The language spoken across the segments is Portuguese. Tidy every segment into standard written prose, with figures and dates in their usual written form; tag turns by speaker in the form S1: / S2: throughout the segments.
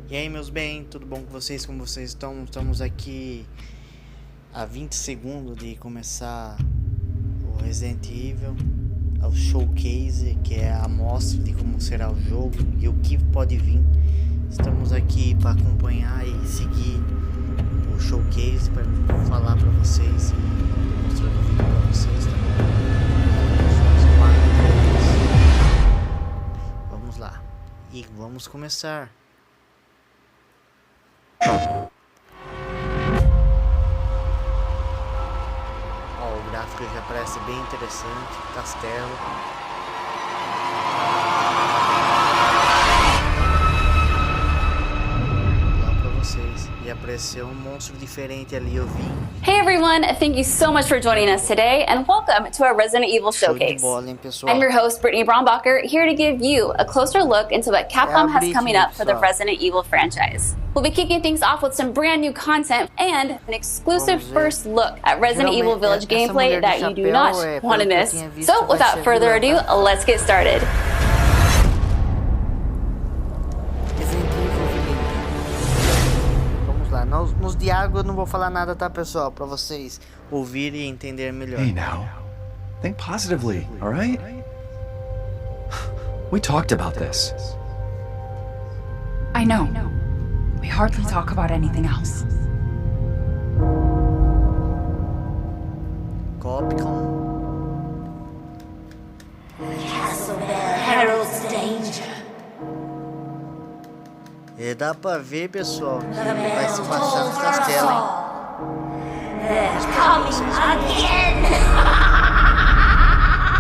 S1: E aí, meus bem, tudo bom com vocês? Como vocês estão? Estamos aqui a 20 segundos de começar o Resident Evil, o showcase, que é a amostra de como será o jogo e o que pode vir. Estamos aqui para acompanhar e seguir o showcase para falar para vocês e mostrar o vídeo para vocês também. Vamos lá e vamos começar. Ó, o gráfico já parece bem interessante, castelo. Lá pra vocês. E apareceu um monstro diferente ali, eu vi.
S2: Hey everyone, thank you so much for joining us today and welcome to our Resident Evil Showcase.
S1: Bola, hein, pessoal?
S2: I'm your host, Brittany Brombacher, here to give you a closer look into what Capcom has coming up for the Resident Evil franchise. We'll be kicking things off with some brand new content and an exclusive first look at Resident Evil Village gameplay that you do not want to miss. So without further ado, let's get started.
S1: Vamos lá, nos diálogos eu não vou falar nada, tá, pessoal? Pra vocês ouvirem e entenderem melhor.
S3: Hey now, think positively, alright? We talked about this.
S4: I know. We hardly talk about anything else.
S1: Capcom.
S5: Castle Bell heralds danger.
S1: E dá pra ver, pessoal, que vai se passar no castelo, hein?
S5: They're coming again.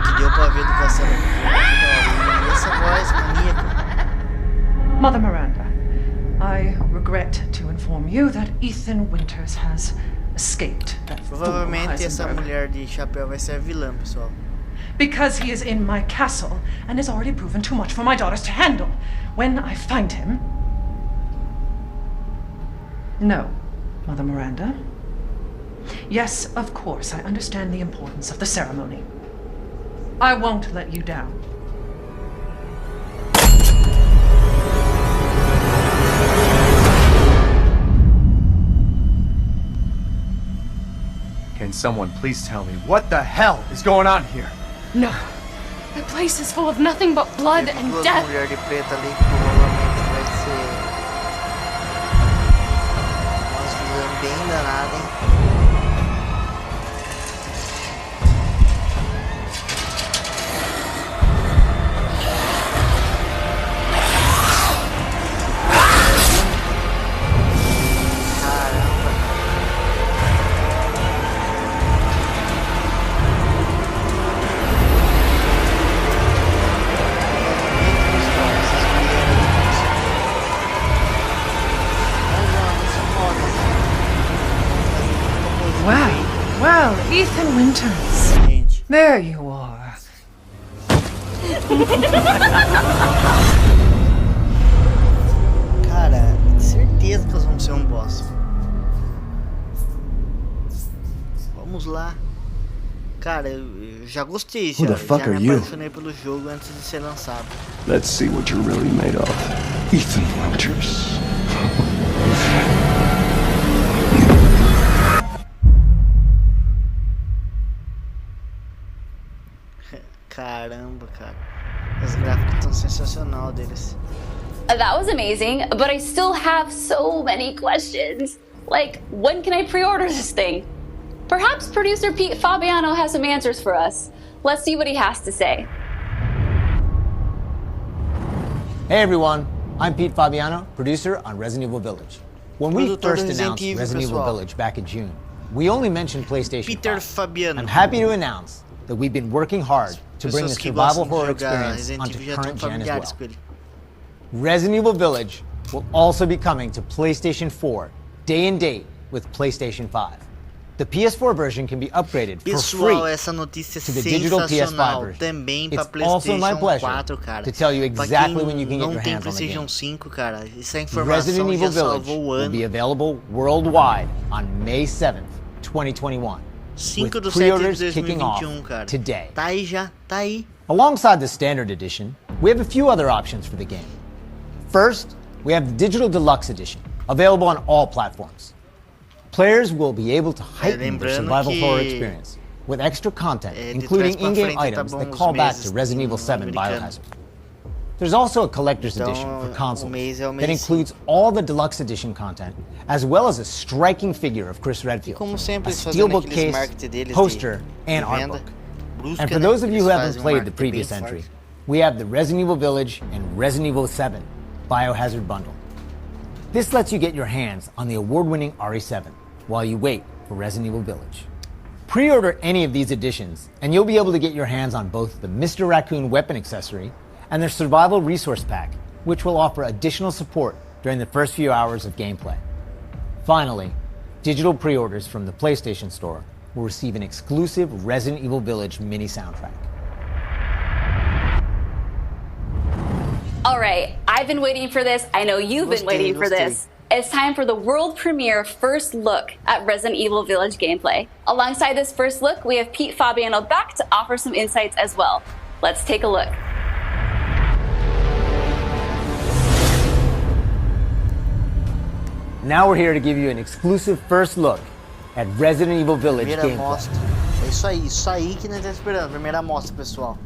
S1: Que deu pra ver do castelo. E essa voz maníaca.
S6: Mother Miranda, I regret to inform you that Ethan Winters has escaped that fool
S1: Provavelmente essa
S6: Heisenberg.
S1: mulher de chapéu vai ser a vilã, pessoal.
S6: Because he is in my castle and has already proven too much for my daughters to handle. When I find him... No, Mother Miranda. Yes, of course, I understand the importance of the ceremony. I won't let you down.
S3: Can someone please tell me what the hell is going on here?
S4: No. The place is full of nothing but blood and
S1: Duas
S4: death.
S1: mulheres de preta ali que provavelmente vai ser umas vilãs bem danadas, hein?
S6: Well, Ethan Winters.
S1: Gente,
S6: There you are.
S1: cara, certeza que nós vamos ser um boss. Vamos lá. Cara, eu já gostei,
S3: Who
S1: já,
S3: the fuck
S1: já
S3: are
S1: me
S3: you?
S1: apaixonei pelo jogo antes de ser lançado.
S3: Let's see what you're really made of. Ethan Winters.
S1: Caramba, cara. Os gráficos estão sensacional deles.
S2: That was amazing, but I still have so many questions. Like, when can I pre-order this thing? Perhaps producer Pete Fabiano has some answers for us. Let's see what he has to say.
S7: Hey everyone, I'm Pete Fabiano, producer on Resident Evil Village. When we
S1: Produtor
S7: first
S1: do Resident
S7: announced
S1: Evil,
S7: Resident Evil
S1: pessoal.
S7: Village back in June, we only mentioned PlayStation
S1: Peter
S7: 5.
S1: Fabiano.
S7: I'm happy to announce that we've been working hard to bring the
S1: Pessoas que
S7: survival
S1: gostam de
S7: horror
S1: jogar
S7: experience
S1: Resident
S7: onto
S1: Evil já estão
S7: current gen as
S1: familiares
S7: well.
S1: com ele.
S7: Resident Evil Village will also be coming to PlayStation 4, day and date with PlayStation 5. The PS4 version can be upgraded for free
S1: Pessoal, essa notícia é
S7: to the digital PS5
S1: sensacional
S7: version.
S1: também para
S7: It's also my
S1: PlayStation
S7: pleasure
S1: 4, cara.
S7: to tell you
S1: Pra
S7: exactly
S1: quem
S7: when you can get
S1: não
S7: your
S1: tem
S7: hands on the
S1: PlayStation
S7: game.
S1: 5, cara, essa
S7: Resident
S1: informação
S7: Evil
S1: já
S7: Village
S1: salvou o
S7: will
S1: ano.
S7: be available worldwide on May 7th, 2021.
S1: 5
S7: with
S1: de 7 de
S7: pre-orders kicking off
S1: 2021, cara.
S7: today.
S1: Tá aí já, tá aí.
S7: Alongside the standard edition, we have a few other options for the game. First, we have the Digital Deluxe Edition, available on all platforms. Players will be able to heighten their survival horror experience with extra content, including in-game items that call back to Resident Evil 7 Biohazard. There's also a collector's edition for consoles that includes all the deluxe edition content, as well as a striking figure of Chris Redfield, a steelbook case, poster, and art book. And for those of you who haven't played the previous entry, we have the Resident Evil Village and Resident Evil 7 Biohazard bundle. This lets you get your hands on the award-winning RE7 while you wait for Resident Evil Village. Pre-order any of these editions, and you'll be able to get your hands on both the Mr. Raccoon weapon accessory and their survival resource pack, which will offer additional support during the first few hours of gameplay. Finally, digital pre-orders from the PlayStation Store will receive an exclusive Resident Evil Village mini soundtrack.
S2: All right, I've been waiting for this. I know you've been waiting for this. It's time for the world premiere first look at Resident Evil Village gameplay. Alongside this first look, we have Pete Fabiano back to offer some insights as well. Let's take a look.
S7: Now we're here to give you an exclusive first look at Resident Evil Village
S1: Primeira
S7: gameplay.
S1: amostra. É isso aí que nós estamos esperando. Primeira amostra, pessoal.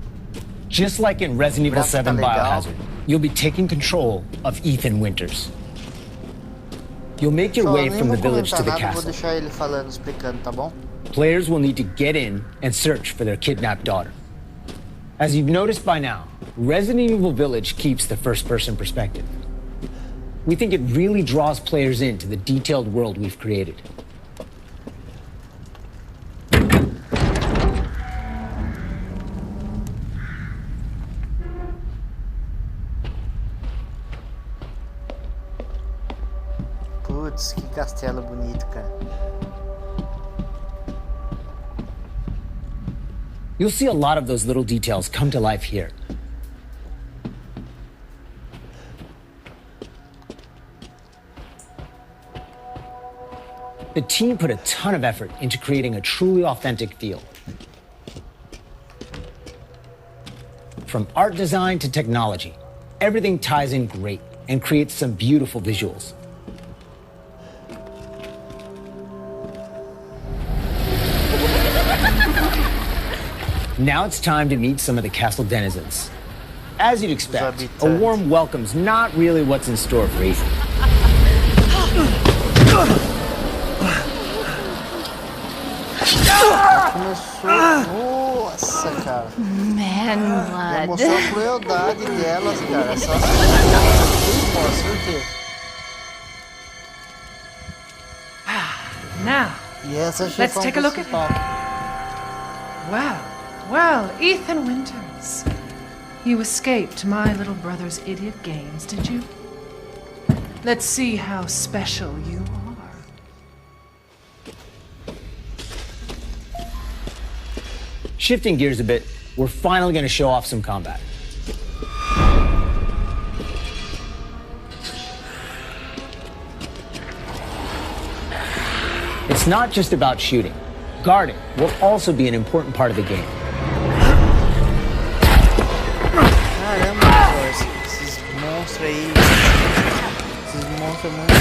S8: Just like in Resident Evil 7
S1: legal.
S8: Biohazard, you'll be taking control of Ethan Winters. You'll make your way from the village to the
S1: Vou
S8: castle.
S1: deixar ele falando, explicando, tá bom?
S8: Players will need to get in and search for their kidnapped daughter. As you've noticed by now, Resident Evil Village keeps the first-person perspective. We think it really draws players into the detailed world we've created.
S1: Putz, que castelo bonito, cara.
S8: You'll see a lot of those little details come to life here. The team put a ton of effort into creating a truly authentic feel. From art design to technology, everything ties in great and creates some beautiful visuals. Now it's time to meet some of the castle denizens. As you'd expect, a warm welcome's not really what's in store for Ethan.
S1: Começou. Nossa, cara.
S4: Man
S1: Já
S4: blood.
S1: mostrou a crueldade delas, cara. Essa com certeza.
S6: Now,
S1: E essa
S6: let's
S1: chefão
S6: take a look at
S1: principal.
S6: well, Ethan Winters. You escaped my little brother's idiot games, did you? Let's see how special you are.
S8: Shifting gears a bit, we're finally going to show off some combat. It's not just about shooting. Guarding will also be an important part of the game.
S1: Caramba, Jorge, esses monstros aí. Esses monstros muito.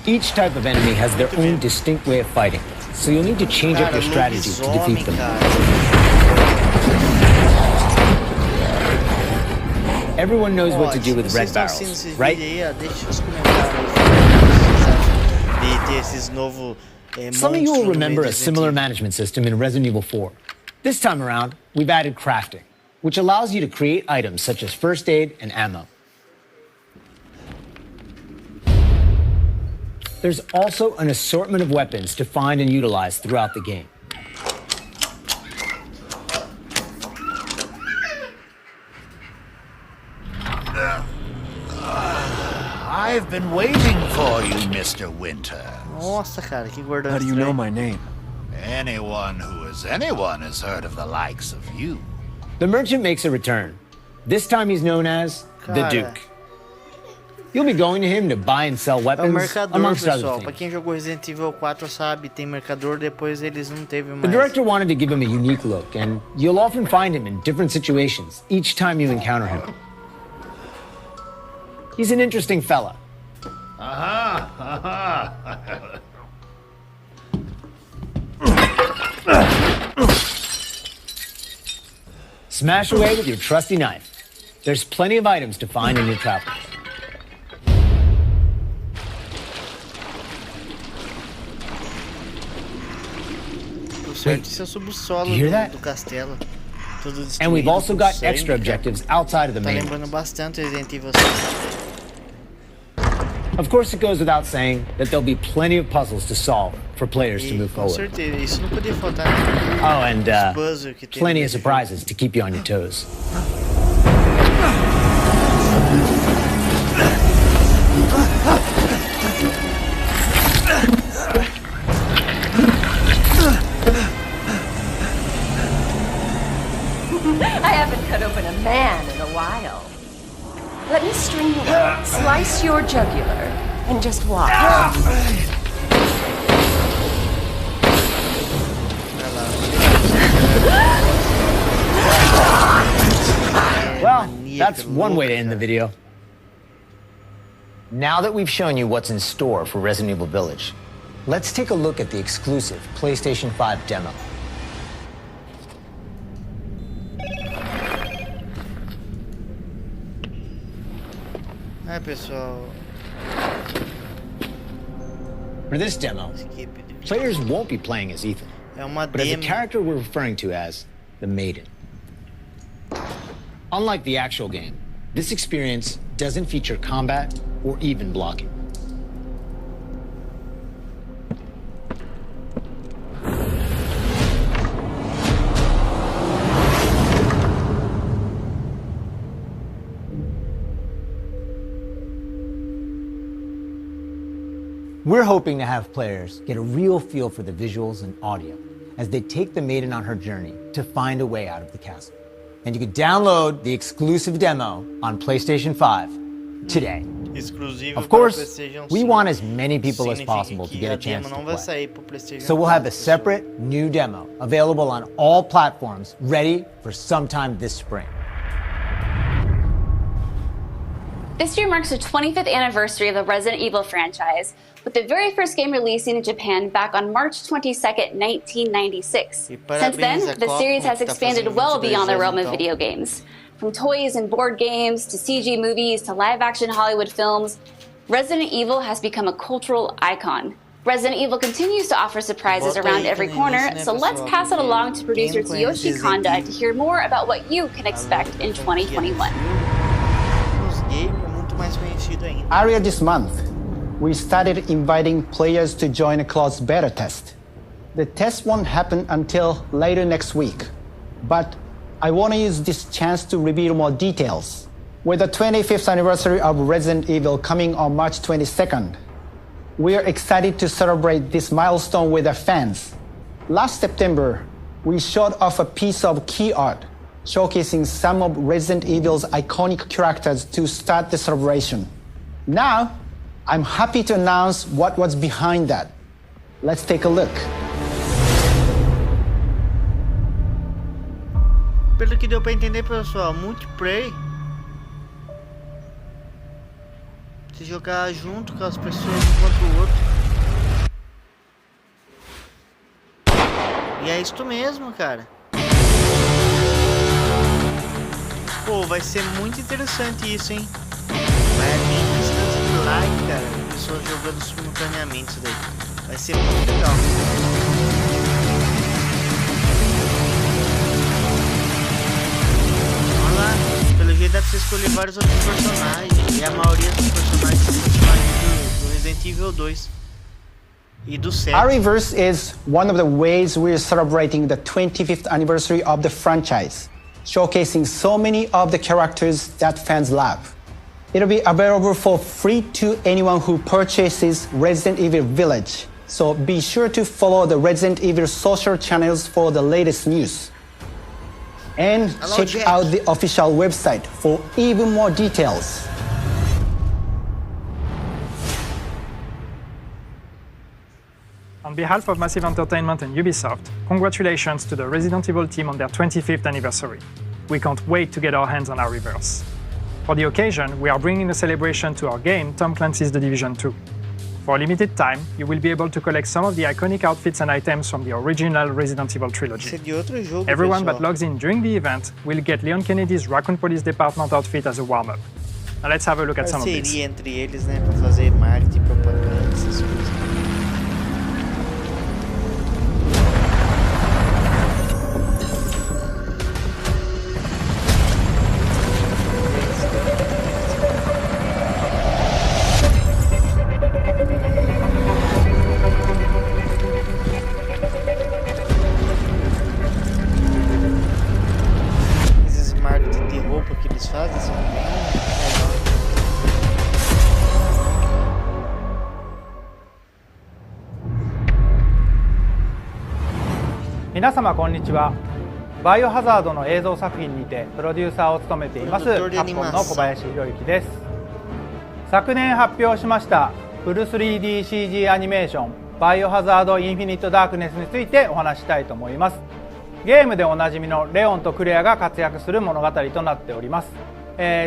S8: Each type of enemy has their own distinct way of fighting, so you'll need to change up
S1: Cara,
S8: your strategy to
S1: lobisomem,
S8: defeat them.
S1: cara.
S8: Everyone knows what to
S1: Ó,
S8: do with
S1: se
S8: red
S1: vocês estão assistindo
S8: barrels,
S1: esses
S8: right?
S1: vídeos aí, ó, deixa os comentários aí o que vocês acham de ter esses novos
S8: Some of you
S1: monstros
S8: will
S1: no
S8: remember
S1: meio
S8: a
S1: do
S8: similar
S1: Resident
S8: management system in Resident Evil 4. This time around, we've added crafting, which allows you to create items such as first aid and ammo. There's also an assortment of weapons to find and utilize throughout the game.
S9: I've been waiting for you, Mr. Winter.
S1: Nossa, cara, que gordão
S3: How do you know
S1: estranho.
S3: my name?
S9: Anyone who is anyone has heard of the likes of you.
S8: The merchant makes a return. This time he's known as the
S1: Cara.
S8: Duke. You'll be going to him to buy and sell
S1: É o
S8: weapons,
S1: mercador,
S8: amongst other
S1: pessoal. Pra
S8: things.
S1: quem jogou Resident Evil 4 sabe, tem mercador, depois eles não teve
S8: The
S1: mais.
S8: director wanted to give him a unique look, and you'll often find him in different situations each time you encounter him. He's an interesting fella. Smash away with your trusty knife. There's plenty of items to find in your travels.
S1: Wait, do
S8: you hear that? And we've also got extra objectives outside of the main ones. Of course, it goes without saying that there'll be plenty of puzzles to solve for players to move forward. Oh, and plenty of surprises to keep you on your toes.
S10: I haven't cut open a man in a while. Let me string you up, slice your jugular, and just watch.
S8: Well, that's one way to end the video.
S7: Now that we've shown you what's in store for Resident Evil Village, let's take a look at the exclusive PlayStation 5 demo.
S1: Pessoal.
S8: For this demo, players won't be playing as Ethan, but as a character we're referring to as the Maiden. Unlike the actual game, this experience doesn't feature combat or even blocking.
S7: We're hoping to have players get a real feel for the visuals and audio as they take the Maiden on her journey to find a way out of the castle. And you can download the exclusive demo on PlayStation 5 today. Of course, we want as many people as possible to get a chance to play. So we'll have a separate new demo available on all platforms, ready for sometime this spring.
S2: This year marks the 25th anniversary of the Resident Evil franchise, with the very first game releasing in Japan back on March 22nd, 1996. Since then, the series has expanded well beyond the realm of video games. From toys and board games, to CG movies, to live-action Hollywood films, Resident Evil has become a cultural icon. Resident Evil continues to offer surprises around every corner, so let's pass it along to producer Tsuyoshi Kanda to hear more about what you can expect in 2021.
S11: Earlier this month, we started inviting players to join a closed beta test. The test won't happen until later next week, but I want to use this chance to reveal more details. With the 25th anniversary of Resident Evil coming on March 22nd, we are excited to celebrate this milestone with our fans. Last September, we showed off a piece of key art showcasing some of Resident Evil's iconic characters to start the celebration. Now, I'm happy to announce what was behind that. Let's take a look.
S1: Pelo que deu pra entender, pessoal, multiplayer. Se jogar junto com as pessoas um contra o outro. E é isto mesmo, cara. Pô, vai ser muito interessante isso, hein? Vai vir bastante de like, cara. Pessoas jogando simultaneamente isso daí. Vai ser muito legal. Olha lá, pelo jeito dá pra você escolher vários outros personagens. E a maioria dos personagens são personagens do Resident Evil 2. E do 7.
S11: Arrowverse is one of the ways we're celebrating the 25th anniversary of the franchise, showcasing so many of the characters that fans love. It'll be available for free to anyone who purchases Resident Evil Village, so be sure to follow the Resident Evil social channels for the latest news. And check out the official website for even more details.
S12: On behalf of Massive Entertainment and Ubisoft, congratulations to the Resident Evil team on their 25th anniversary. We can't wait to get our hands on Arrowverse. For the occasion, we are bringing a celebration to our game, Tom Clancy's The Division 2. For a limited time, you will be able to collect some of the iconic outfits and items from the original Resident Evil trilogy. Everyone that logs in during the event will get Leon Kennedy's Raccoon Police Department outfit as a warm-up. Now let's have a look at some of these.
S1: Parceria entre eles, né, para fazer marketing, propaganda, essas coisas. Esses marketing de roupa que eles fazem são bem legais.
S13: 皆様こんにちは。バイオハザードの映像作品にてプロデューサーを務めていますカプコンの小林博之です。昨年発表しましたフル 3DCG アニメーションバイオハザードインフィニットダークネスについてお話したいと思います。ゲームでおなじみのレオンとクレアが活躍する物語となっております。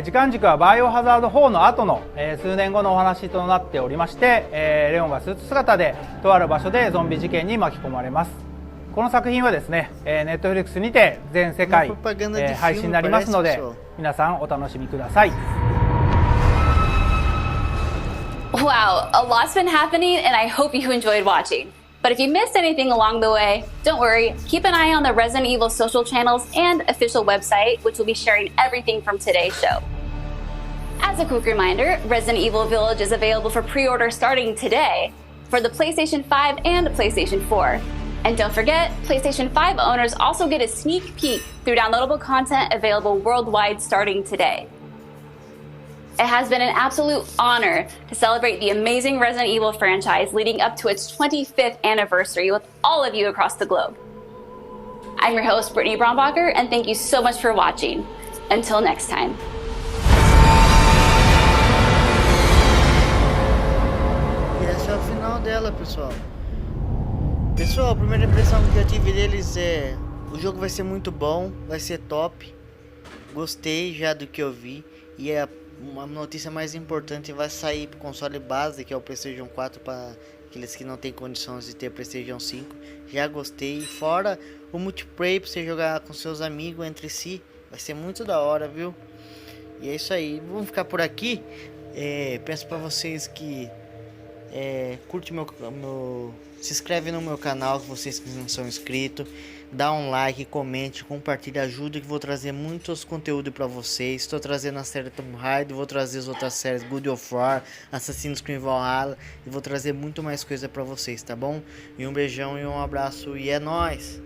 S13: 時間軸はバイオハザード4の後の、数年後のお話となっておりまして、レオンがスーツ姿でとある場所でゾンビ事件に巻き込まれます。この作品はですね、Netflix にて全世界、配信になりますので皆さんお楽しみください。
S2: Wow, a lot's been happening and I hope you enjoyed watching. But if you missed anything along the way, don't worry, keep an eye on the Resident Evil social channels and official website, which will be sharing everything from today's show. As a quick reminder, Resident Evil Village is available for pre-order starting today for the PlayStation 5 and PlayStation 4. And don't forget, PlayStation 5 owners also get a sneak peek through downloadable content available worldwide starting today. It has been an absolute honor to celebrate the amazing Resident Evil franchise leading up to its 25th anniversary with all of you across the globe. I'm your host, Brittany Brombacher, and thank you so much for watching. Until next time.
S1: E esse é o final dela, pessoal. Pessoal, a primeira impressão que eu tive deles é... O jogo vai ser muito bom, vai ser top. Gostei já do que eu vi. E é uma notícia mais importante, vai sair para o console base, que é o PlayStation 4, para aqueles que não têm condições de ter PlayStation 5. Já gostei. Fora o multiplayer para você jogar com seus amigos entre si. Vai ser muito da hora, viu? E é isso aí. Vamos ficar por aqui. Peço para vocês que... curte se inscreve no meu canal, vocês que não são inscritos, dá um like, comente, compartilha, ajuda, que vou trazer muitos conteúdos para vocês. Estou trazendo a série Tomb Raider, vou trazer as outras séries, God of War, Assassin's Creed Valhalla, e vou trazer muito mais coisa para vocês, tá bom? E um beijão e um abraço e é nóis!